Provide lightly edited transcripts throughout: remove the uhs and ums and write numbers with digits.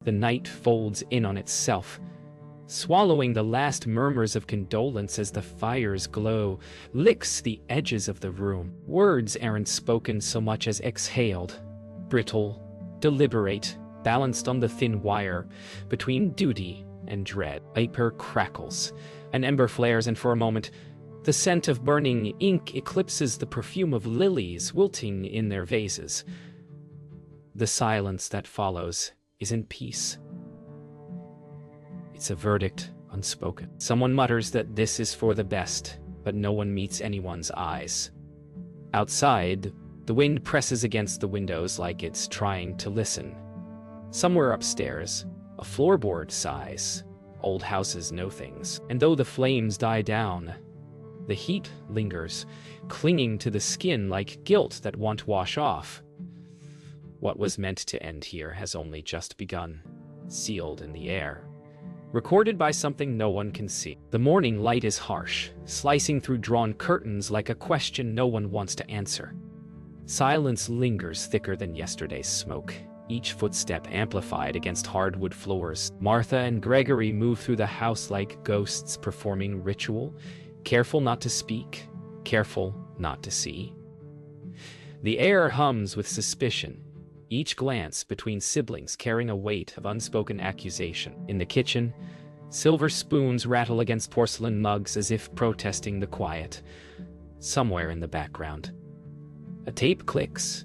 The night folds in on itself, swallowing the last murmurs of condolence as the fire's glow licks the edges of the room. Words aren't spoken so much as exhaled, brittle, deliberate, balanced on the thin wire between duty and dread. Paper crackles, an ember flares, and for a moment, the scent of burning ink eclipses the perfume of lilies wilting in their vases. The silence that follows isn't peace. It's a verdict unspoken. Someone mutters that this is for the best, but no one meets anyone's eyes. Outside, the wind presses against the windows like it's trying to listen. Somewhere upstairs, a floorboard sighs. Old houses know things. And though the flames die down, the heat lingers, clinging to the skin like guilt that won't wash off. What was meant to end here has only just begun, sealed in the air. Recorded by something no one can see. The morning light is harsh, slicing through drawn curtains like a question no one wants to answer. Silence lingers thicker than yesterday's smoke, each footstep amplified against hardwood floors. Martha and Gregory move through the house like ghosts performing ritual, careful not to speak, careful not to see. The air hums with suspicion, each glance between siblings carrying a weight of unspoken accusation. In the kitchen, silver spoons rattle against porcelain mugs as if protesting the quiet. Somewhere in the background, a tape clicks,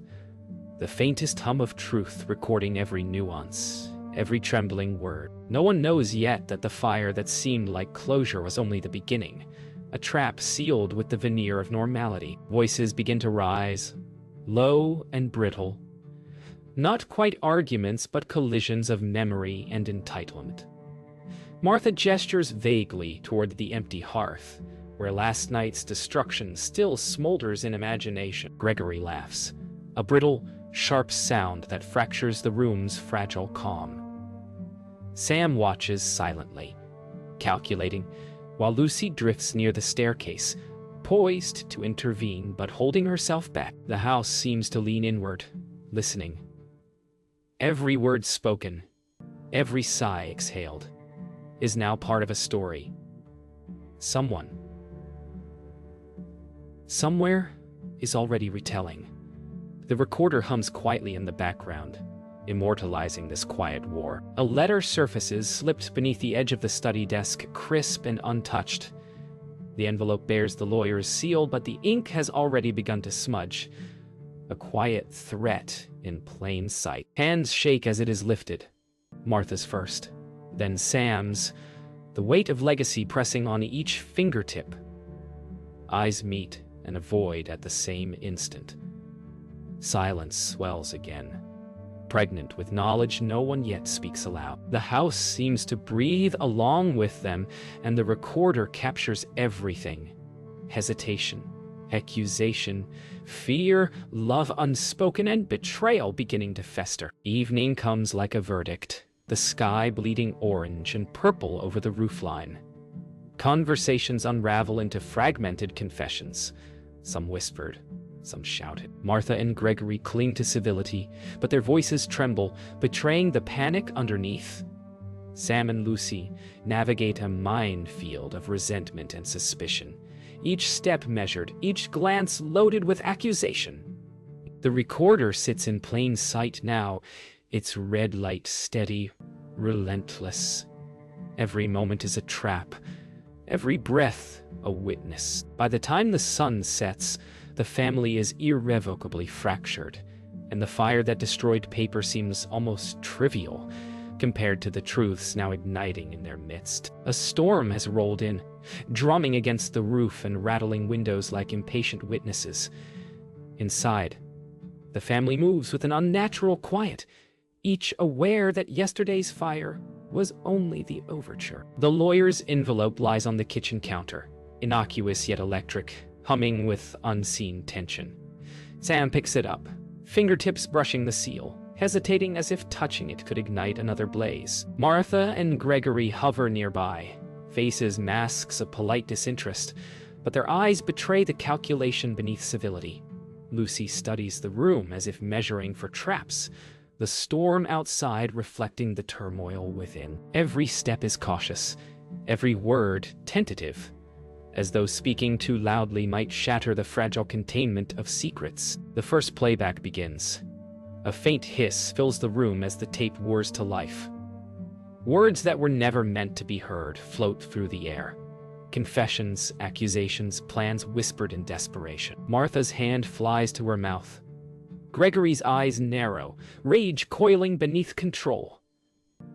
the faintest hum of truth recording every nuance, every trembling word. No one knows yet that the fire that seemed like closure was only the beginning, a trap sealed with the veneer of normality. Voices begin to rise, low and brittle. Not quite arguments, but collisions of memory and entitlement. Martha gestures vaguely toward the empty hearth, where last night's destruction still smolders in imagination. Gregory laughs, a brittle, sharp sound that fractures the room's fragile calm. Sam watches silently, calculating, while Lucy drifts near the staircase, poised to intervene but holding herself back. The house seems to lean inward, listening. Every word spoken, every sigh exhaled, is now part of a story. Someone, somewhere, is already retelling. The recorder hums quietly in the background, immortalizing this quiet war. A letter surfaces, slipped beneath the edge of the study desk, crisp and untouched. The envelope bears the lawyer's seal, but the ink has already begun to smudge. A quiet threat in plain sight. Hands shake as it is lifted. Martha's first, then Sam's, the weight of legacy pressing on each fingertip. Eyes meet and avoid at the same instant. Silence swells again, pregnant with knowledge no one yet speaks aloud. The house seems to breathe along with them, and the recorder captures everything. Hesitation, accusation, fear, love unspoken, and betrayal beginning to fester. Evening comes like a verdict, the sky bleeding orange and purple over the roofline. Conversations unravel into fragmented confessions, some whispered, some shouted. Martha and Gregory cling to civility, but their voices tremble, betraying the panic underneath. Sam and Lucy navigate a minefield of resentment and suspicion, each step measured, each glance loaded with accusation. The recorder sits in plain sight now, its red light steady, relentless. Every moment is a trap, every breath a witness. By the time the sun sets, the family is irrevocably fractured, and the fire that destroyed paper seems almost trivial compared to the truths now igniting in their midst. A storm has rolled in, drumming against the roof and rattling windows like impatient witnesses. Inside, the family moves with an unnatural quiet, each aware that yesterday's fire was only the overture. The lawyer's envelope lies on the kitchen counter, innocuous yet electric, humming with unseen tension. Sam picks it up, fingertips brushing the seal, hesitating as if touching it could ignite another blaze. Martha and Gregory hover nearby, faces masks of polite disinterest, but their eyes betray the calculation beneath civility. Lucy studies the room as if measuring for traps, the storm outside reflecting the turmoil within. Every step is cautious, every word tentative, as though speaking too loudly might shatter the fragile containment of secrets. The first playback begins. A faint hiss fills the room as the tape whirs to life. Words that were never meant to be heard float through the air. Confessions, accusations, plans whispered in desperation. Martha's hand flies to her mouth. Gregory's eyes narrow, rage coiling beneath control.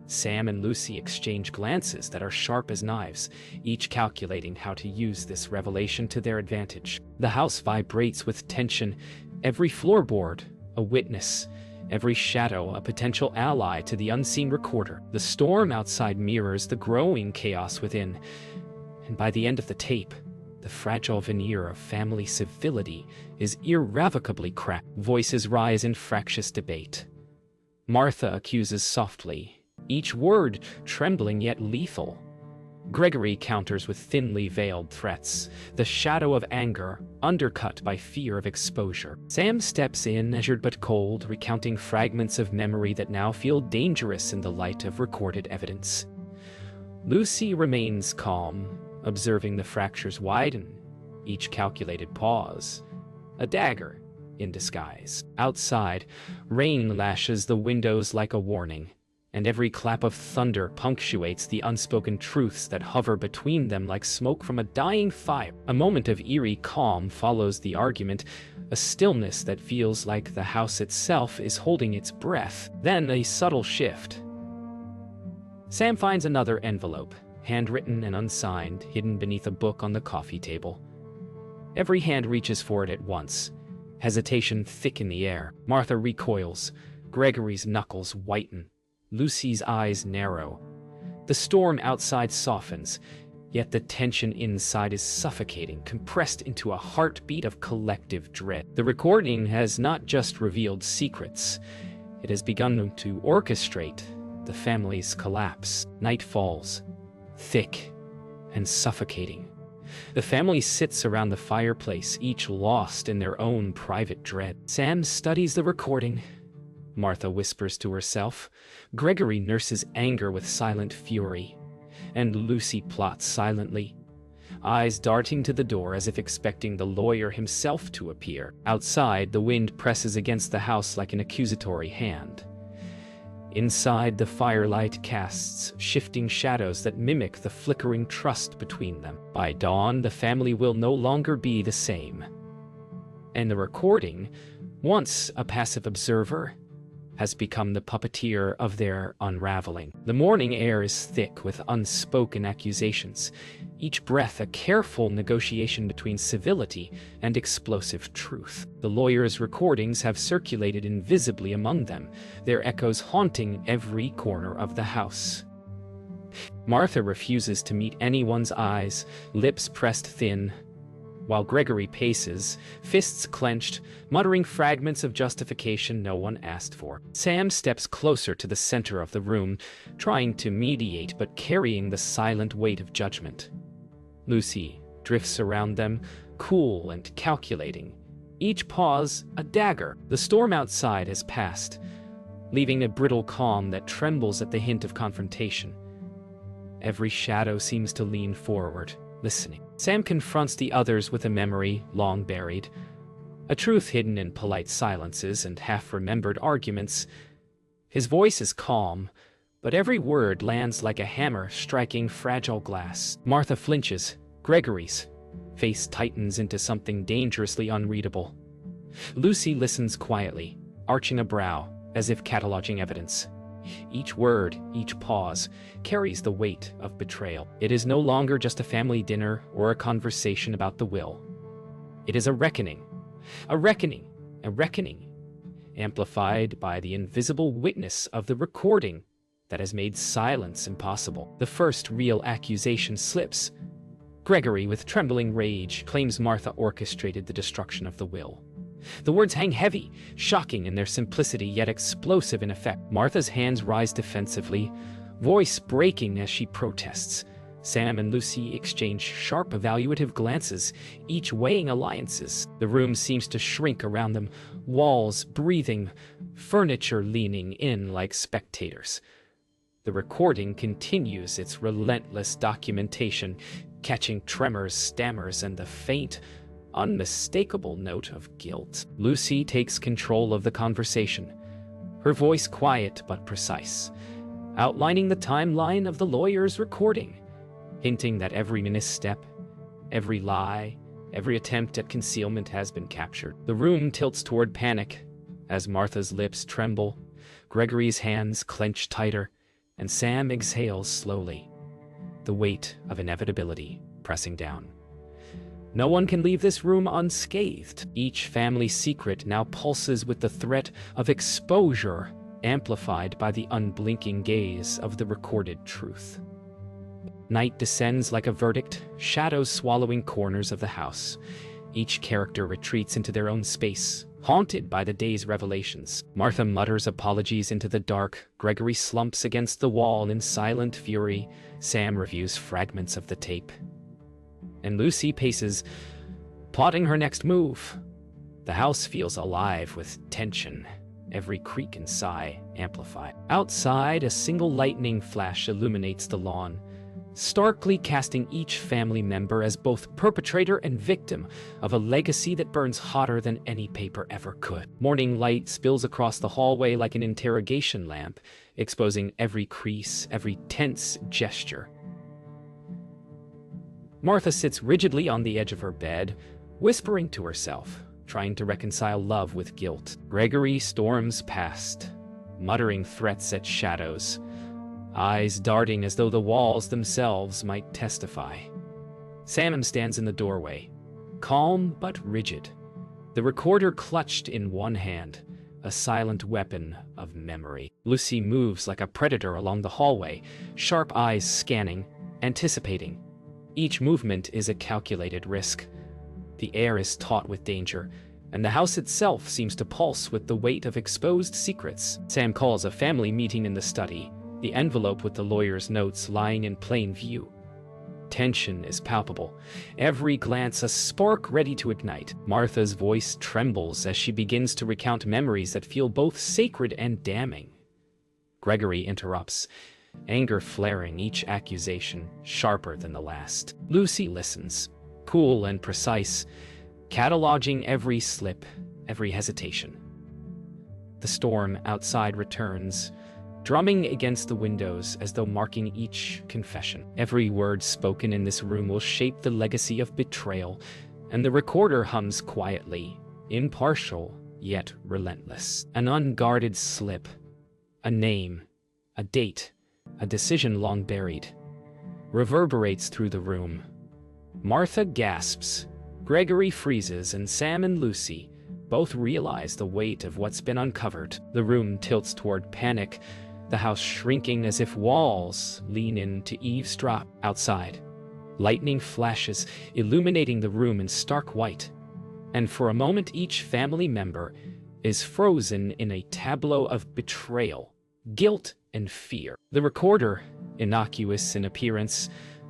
Sam and Lucy exchange glances that are sharp as knives, each calculating how to use this revelation to their advantage. The house vibrates with tension, every floorboard a witness, every shadow a potential ally to the unseen recorder. The storm outside mirrors the growing chaos within, and by the end of the tape, the fragile veneer of family civility is irrevocably cracked. Voices rise in fractious debate. Martha accuses softly, each word trembling yet lethal. Gregory counters with thinly veiled threats, the shadow of anger undercut by fear of exposure. Sam steps in, measured but cold, recounting fragments of memory that now feel dangerous in the light of recorded evidence. Lucy remains calm, observing the fractures widen, each calculated pause a dagger in disguise. Outside, rain lashes the windows like a warning, and every clap of thunder punctuates the unspoken truths that hover between them like smoke from a dying fire. A moment of eerie calm follows the argument, a stillness that feels like the house itself is holding its breath. Then a subtle shift. Sam finds another envelope, handwritten and unsigned, hidden beneath a book on the coffee table. Every hand reaches for it at once, hesitation thick in the air. Martha recoils, Gregory's knuckles whiten, Lucy's eyes narrow. The storm outside softens, yet the tension inside is suffocating, compressed into a heartbeat of collective dread. The recording has not just revealed secrets, it has begun to orchestrate the family's collapse. Night falls, thick and suffocating. The family sits around the fireplace, each lost in their own private dread. Sam studies the recording. Martha whispers to herself. Gregory nurses anger with silent fury. And Lucy plots silently, eyes darting to the door as if expecting the lawyer himself to appear. Outside, the wind presses against the house like an accusatory hand. Inside, the firelight casts shifting shadows that mimic the flickering trust between them. By dawn, the family will no longer be the same. And the recording, once a passive observer, has become the puppeteer of their unraveling. The morning air is thick with unspoken accusations, each breath a careful negotiation between civility and explosive truth. The lawyer's recordings have circulated invisibly among them, their echoes haunting every corner of the house. Martha refuses to meet anyone's eyes, lips pressed thin, while Gregory paces, fists clenched, muttering fragments of justification no one asked for. Sam steps closer to the center of the room, trying to mediate but carrying the silent weight of judgment. Lucy drifts around them, cool and calculating, each pause a dagger. The storm outside has passed, leaving a brittle calm that trembles at the hint of confrontation. Every shadow seems to lean forward, listening. Sam confronts the others with a memory long buried, a truth hidden in polite silences and half-remembered arguments. His voice is calm, but every word lands like a hammer striking fragile glass. Martha flinches. Gregory's face tightens into something dangerously unreadable. Lucy listens quietly, arching a brow, as if cataloging evidence. Each word, each pause, carries the weight of betrayal. It is no longer just a family dinner or a conversation about the will. It is a reckoning, amplified by the invisible witness of the recording that has made silence impossible. The first real accusation slips. Gregory, with trembling rage, claims Martha orchestrated the destruction of the will. The words hang heavy, shocking in their simplicity, yet explosive in effect. Martha's hands rise defensively, voice breaking as she protests. Sam and Lucy exchange sharp, evaluative glances, each weighing alliances. The room seems to shrink around them, walls breathing, furniture leaning in like spectators. The recording continues its relentless documentation, catching tremors, stammers, and the faint, unmistakable note of guilt. Lucy takes control of the conversation, her voice quiet but precise, outlining the timeline of the lawyer's recording, hinting that every misstep, every lie, every attempt at concealment has been captured. The room tilts toward panic as Martha's lips tremble, Gregory's hands clench tighter, and Sam exhales slowly, the weight of inevitability pressing down. No one can leave this room unscathed. Each family secret now pulses with the threat of exposure, amplified by the unblinking gaze of the recorded truth. Night descends like a verdict, shadows swallowing corners of the house. Each character retreats into their own space, haunted by the day's revelations. Martha mutters apologies into the dark, Gregory slumps against the wall in silent fury, Sam reviews fragments of the tape, and Lucy paces, plotting her next move. The house feels alive with tension, every creak and sigh amplified. Outside, a single lightning flash illuminates the lawn, starkly casting each family member as both perpetrator and victim of a legacy that burns hotter than any paper ever could. Morning light spills across the hallway like an interrogation lamp, exposing every crease, every tense gesture. Martha sits rigidly on the edge of her bed, whispering to herself, trying to reconcile love with guilt. Gregory storms past, muttering threats at shadows, eyes darting as though the walls themselves might testify. Sam stands in the doorway, calm but rigid, the recorder clutched in one hand, a silent weapon of memory. Lucy moves like a predator along the hallway, sharp eyes scanning, anticipating. Each movement is a calculated risk. The air is taut with danger, and the house itself seems to pulse with the weight of exposed secrets. Sam calls a family meeting in the study, the envelope with the lawyer's notes lying in plain view. Tension is palpable, every glance a spark ready to ignite. Martha's voice trembles as she begins to recount memories that feel both sacred and damning. Gregory interrupts, anger flaring, each accusation sharper than the last. Lucy listens, cool and precise, cataloging every slip, every hesitation. The storm outside returns, drumming against the windows as though marking each confession. Every word spoken in this room will shape the legacy of betrayal, and the recorder hums quietly, impartial yet relentless. An unguarded slip, a name, a date, a decision long buried, reverberates through the room. Martha gasps, Gregory freezes, and Sam and Lucy both realize the weight of what's been uncovered. The room tilts toward panic, the house shrinking as if walls lean in to eavesdrop. Outside, lightning flashes, illuminating the room in stark white, and for a moment each family member is frozen in a tableau of betrayal, guilt, and fear. The recorder, innocuous in appearance,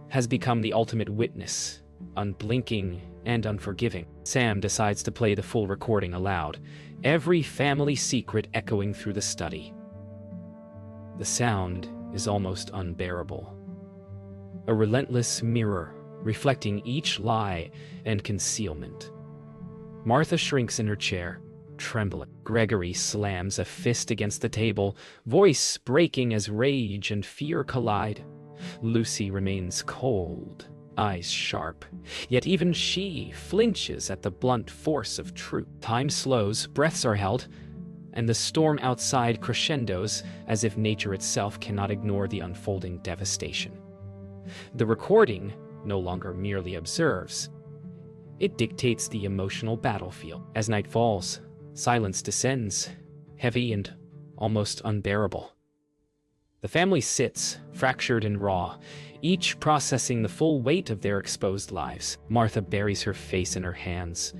has become the ultimate witness, unblinking and unforgiving. Sam decides to play the full recording aloud, every family secret echoing through the study. The sound is almost unbearable. A relentless mirror, reflecting each lie and concealment. Martha shrinks in her chair, trembling. Gregory slams a fist against the table, voice breaking as rage and fear collide. Lucy remains cold, eyes sharp, yet even she flinches at the blunt force of truth. Time slows, breaths are held, and the storm outside crescendos as if nature itself cannot ignore the unfolding devastation. The recording no longer merely observes. It dictates the emotional battlefield. As night falls, silence descends, heavy and almost unbearable. The family sits, fractured and raw, each processing the full weight of their exposed lives. Martha buries her face in her hands.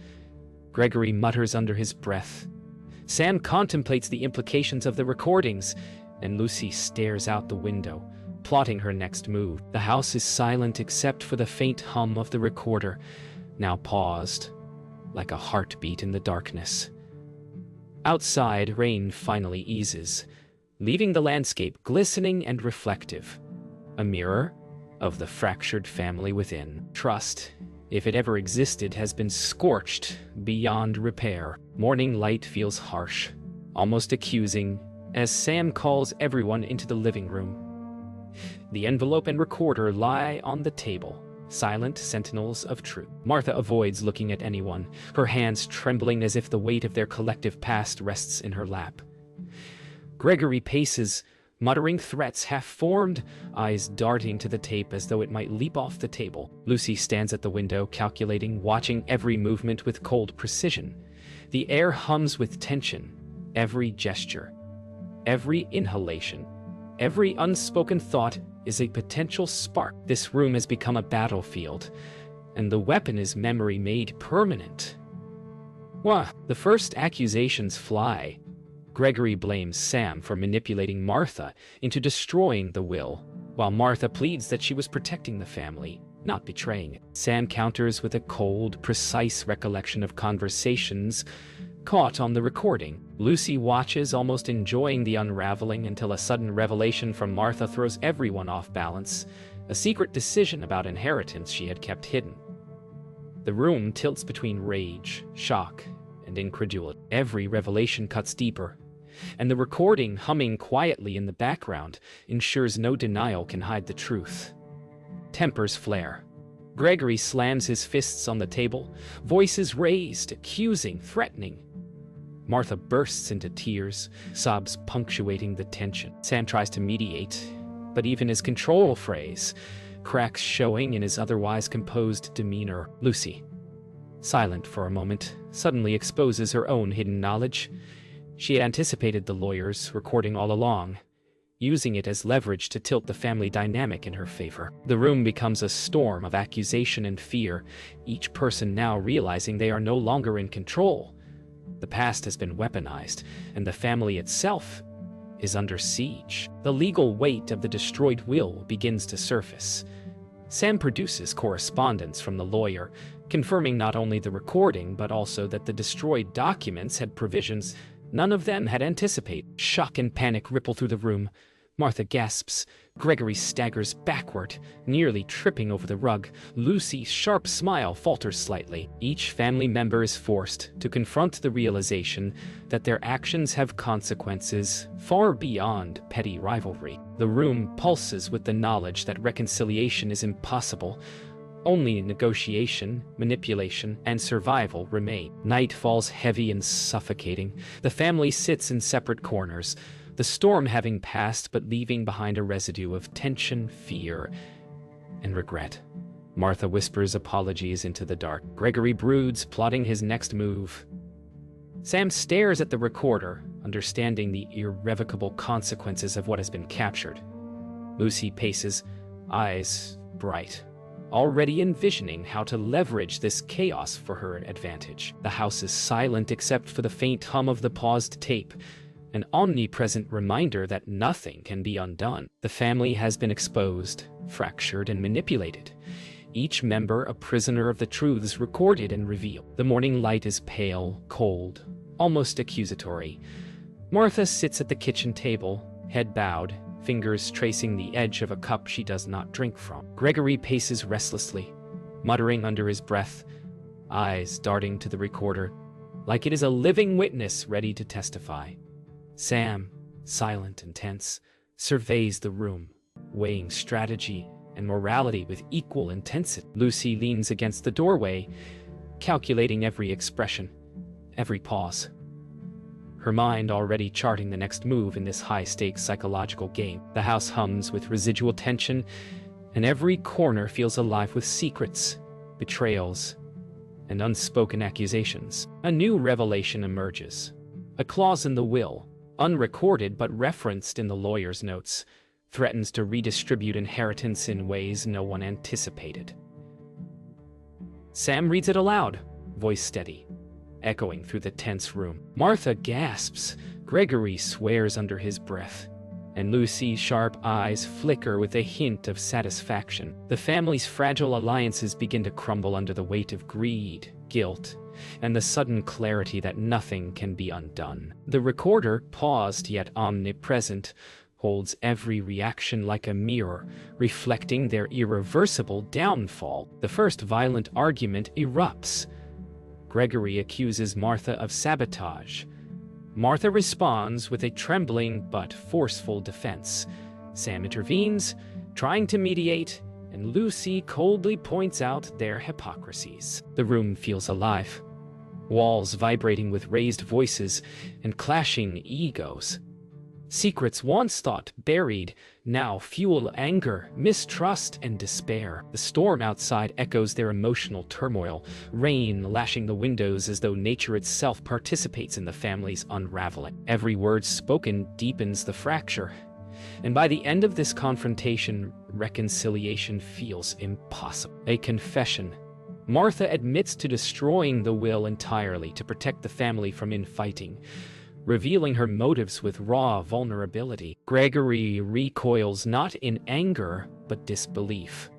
Gregory mutters under his breath. Sam contemplates the implications of the recordings, and Lucy stares out the window, plotting her next move. The house is silent except for the faint hum of the recorder, now paused, like a heartbeat in the darkness. Outside, rain finally eases, leaving the landscape glistening and reflective. A mirror of the fractured family within. Trust, if it ever existed, has been scorched beyond repair. Morning light feels harsh, almost accusing, as Sam calls everyone into the living room. The envelope and recorder lie on the table, silent sentinels of truth. Martha avoids looking at anyone, her hands trembling as if the weight of their collective past rests in her lap. Gregory paces, muttering threats half-formed, eyes darting to the tape as though it might leap off the table. Lucy stands at the window, calculating, watching every movement with cold precision. The air hums with tension, every gesture, every inhalation, every unspoken thought is a potential spark. This room has become a battlefield, and the weapon is memory made permanent. The first accusations fly. Gregory blames Sam for manipulating Martha into destroying the will, while Martha pleads that she was protecting the family, not betraying it. Sam counters with a cold, precise recollection of conversations caught on the recording. Lucy watches, almost enjoying the unraveling, until a sudden revelation from Martha throws everyone off balance, a secret decision about inheritance she had kept hidden. The room tilts between rage, shock, and incredulity. Every revelation cuts deeper, and the recording, humming quietly in the background, ensures no denial can hide the truth. Tempers flare. Gregory slams his fists on the table, voices raised, accusing, threatening. Martha bursts into tears, sobs punctuating the tension. Sam tries to mediate, but even his control frays, cracks showing in his otherwise composed demeanor. Lucy, silent for a moment, suddenly exposes her own hidden knowledge. She had anticipated the lawyer's recording all along, using it as leverage to tilt the family dynamic in her favor. The room becomes a storm of accusation and fear, each person now realizing they are no longer in control. The past has been weaponized, and the family itself is under siege. The legal weight of the destroyed will begins to surface. Sam produces correspondence from the lawyer, confirming not only the recording but also that the destroyed documents had provisions none of them had anticipated. Shock and panic ripple through the room. Martha gasps. Gregory staggers backward, nearly tripping over the rug. Lucy's sharp smile falters slightly. Each family member is forced to confront the realization that their actions have consequences far beyond petty rivalry. The room pulses with the knowledge that reconciliation is impossible. Only negotiation, manipulation, and survival remain. Night falls heavy and suffocating. The family sits in separate corners, the storm having passed but leaving behind a residue of tension, fear, and regret. Martha whispers apologies into the dark. Gregory broods, plotting his next move. Sam stares at the recorder, understanding the irrevocable consequences of what has been captured. Lucy paces, eyes bright, already envisioning how to leverage this chaos for her advantage. The house is silent except for the faint hum of the paused tape, an omnipresent reminder that nothing can be undone. The family has been exposed, fractured, and manipulated, each member a prisoner of the truths recorded and revealed. The morning light is pale, cold, almost accusatory. Martha sits at the kitchen table, head bowed, fingers tracing the edge of a cup she does not drink from. Gregory paces restlessly, muttering under his breath, eyes darting to the recorder, like it is a living witness ready to testify. Sam, silent and tense, surveys the room, weighing strategy and morality with equal intensity. Lucy leans against the doorway, calculating every expression, every pause. Her mind already charting the next move in this high-stakes psychological game. The house hums with residual tension, and every corner feels alive with secrets, betrayals, and unspoken accusations. A new revelation emerges. A clause in the will, unrecorded but referenced in the lawyer's notes, threatens to redistribute inheritance in ways no one anticipated. Sam reads it aloud, voice steady, echoing through the tense room. Martha gasps, Gregory swears under his breath, and Lucy's sharp eyes flicker with a hint of satisfaction. The family's fragile alliances begin to crumble under the weight of greed, guilt, and the sudden clarity that nothing can be undone. The recorder, paused yet omnipresent, holds every reaction like a mirror, reflecting their irreversible downfall. The first violent argument erupts. Gregory accuses Martha of sabotage. Martha responds with a trembling but forceful defense. Sam intervenes, trying to mediate, and Lucy coldly points out their hypocrisies. The room feels alive, walls vibrating with raised voices and clashing egos. Secrets once thought buried now fuel anger, mistrust, and despair. The storm outside echoes their emotional turmoil, rain lashing the windows as though nature itself participates in the family's unraveling. Every word spoken deepens the fracture, and by the end of this confrontation, reconciliation feels impossible. A confession. Martha admits to destroying the will entirely to protect the family from infighting, revealing her motives with raw vulnerability. Gregory recoils not in anger, but disbelief.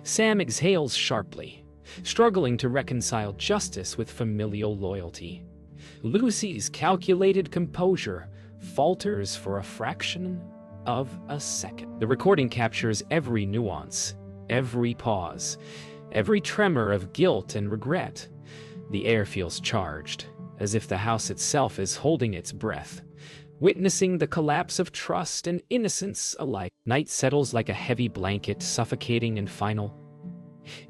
Sam exhales sharply, struggling to reconcile justice with familial loyalty. Lucy's calculated composure falters for a fraction of a second. The recording captures every nuance, every pause, every tremor of guilt and regret. The air feels charged, as if the house itself is holding its breath, witnessing the collapse of trust and innocence alike. Night settles like a heavy blanket, suffocating and final.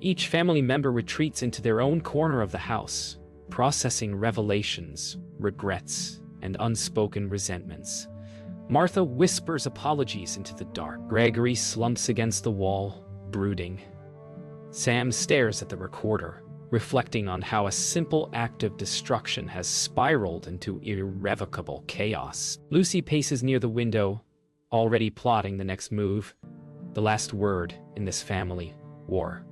Each family member retreats into their own corner of the house, processing revelations, regrets, and unspoken resentments. Martha whispers apologies into the dark. Gregory slumps against the wall, brooding. Sam stares at the recorder, reflecting on how a simple act of destruction has spiraled into irrevocable chaos. Lucy paces near the window, already plotting the next move, the last word in this family war.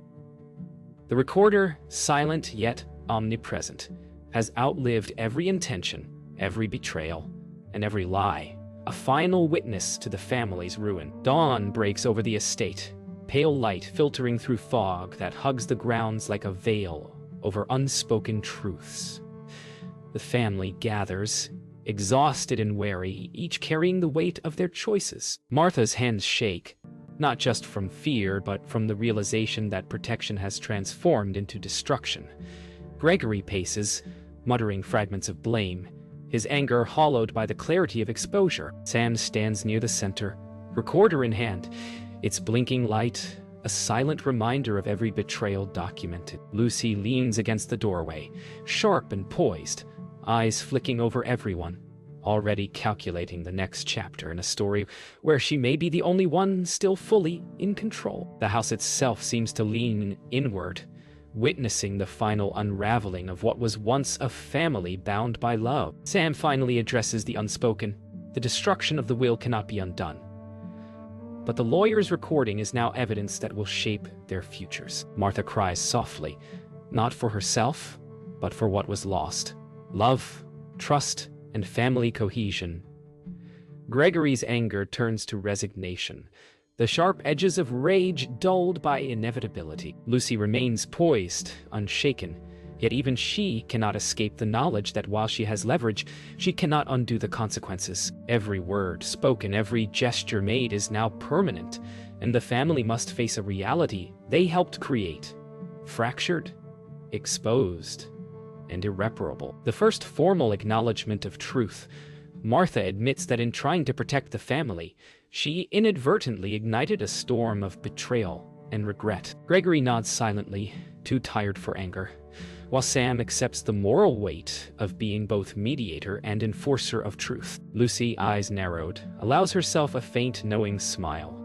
The recorder, silent yet omnipresent, has outlived every intention, every betrayal, and every lie, a final witness to the family's ruin. Dawn breaks over the estate, pale light filtering through fog that hugs the grounds like a veil over unspoken truths. The family gathers, exhausted and weary, each carrying the weight of their choices. Martha's hands shake, not just from fear, but from the realization that protection has transformed into destruction. Gregory paces, muttering fragments of blame, his anger hollowed by the clarity of exposure. Sam stands near the center, recorder in hand, its blinking light a silent reminder of every betrayal documented. Lucy leans against the doorway, sharp and poised, eyes flicking over everyone, already calculating the next chapter in a story where she may be the only one still fully in control. The house itself seems to lean inward, witnessing the final unraveling of what was once a family bound by love. Sam finally addresses the unspoken. The destruction of the will cannot be undone, but the lawyer's recording is now evidence that will shape their futures. Martha cries softly, not for herself, but for what was lost: love, trust, and family cohesion. Gregory's anger turns to resignation, the sharp edges of rage dulled by inevitability. Lucy remains poised, unshaken, yet even she cannot escape the knowledge that while she has leverage, she cannot undo the consequences. Every word spoken, every gesture made is now permanent, and the family must face a reality they helped create: fractured, exposed, and irreparable. The first formal acknowledgement of truth, Martha admits that in trying to protect the family, she inadvertently ignited a storm of betrayal and regret. Gregory nods silently, too tired for anger, while Sam accepts the moral weight of being both mediator and enforcer of truth. Lucy, eyes narrowed, allows herself a faint, knowing smile.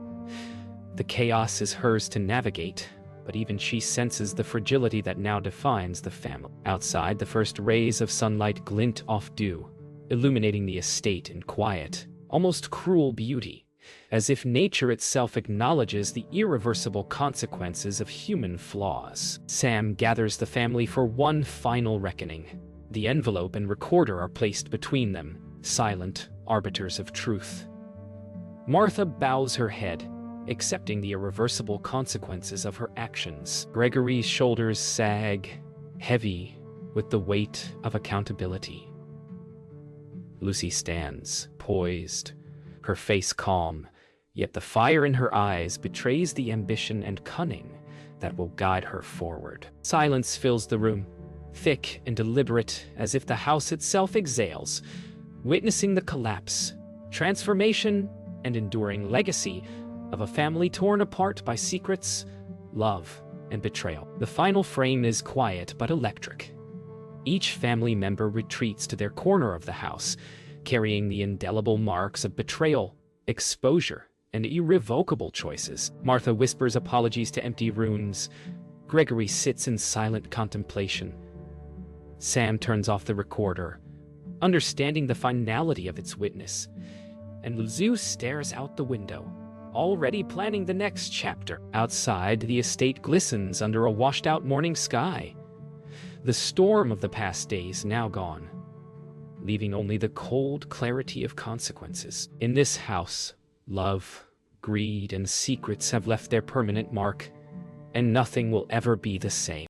The chaos is hers to navigate, but even she senses the fragility that now defines the family. Outside, the first rays of sunlight glint off dew, illuminating the estate in quiet, almost cruel beauty, as if nature itself acknowledges the irreversible consequences of human flaws. Sam gathers the family for one final reckoning. The envelope and recorder are placed between them, silent arbiters of truth. Martha bows her head, accepting the irreversible consequences of her actions. Gregory's shoulders sag, heavy, with the weight of accountability. Lucy stands, poised, her face calm, yet the fire in her eyes betrays the ambition and cunning that will guide her forward. Silence fills the room, thick and deliberate, as if the house itself exhales, witnessing the collapse, transformation, and enduring legacy of a family torn apart by secrets, love, and betrayal. The final frame is quiet but electric. Each family member retreats to their corner of the house, carrying the indelible marks of betrayal, exposure, and irrevocable choices. Martha whispers apologies to empty rooms. Gregory sits in silent contemplation. Sam turns off the recorder, understanding the finality of its witness, and Lizu stares out the window, already planning the next chapter. Outside, the estate glistens under a washed-out morning sky. The storm of the past days now gone, leaving only the cold clarity of consequences. In this house, love, greed, and secrets have left their permanent mark, and nothing will ever be the same.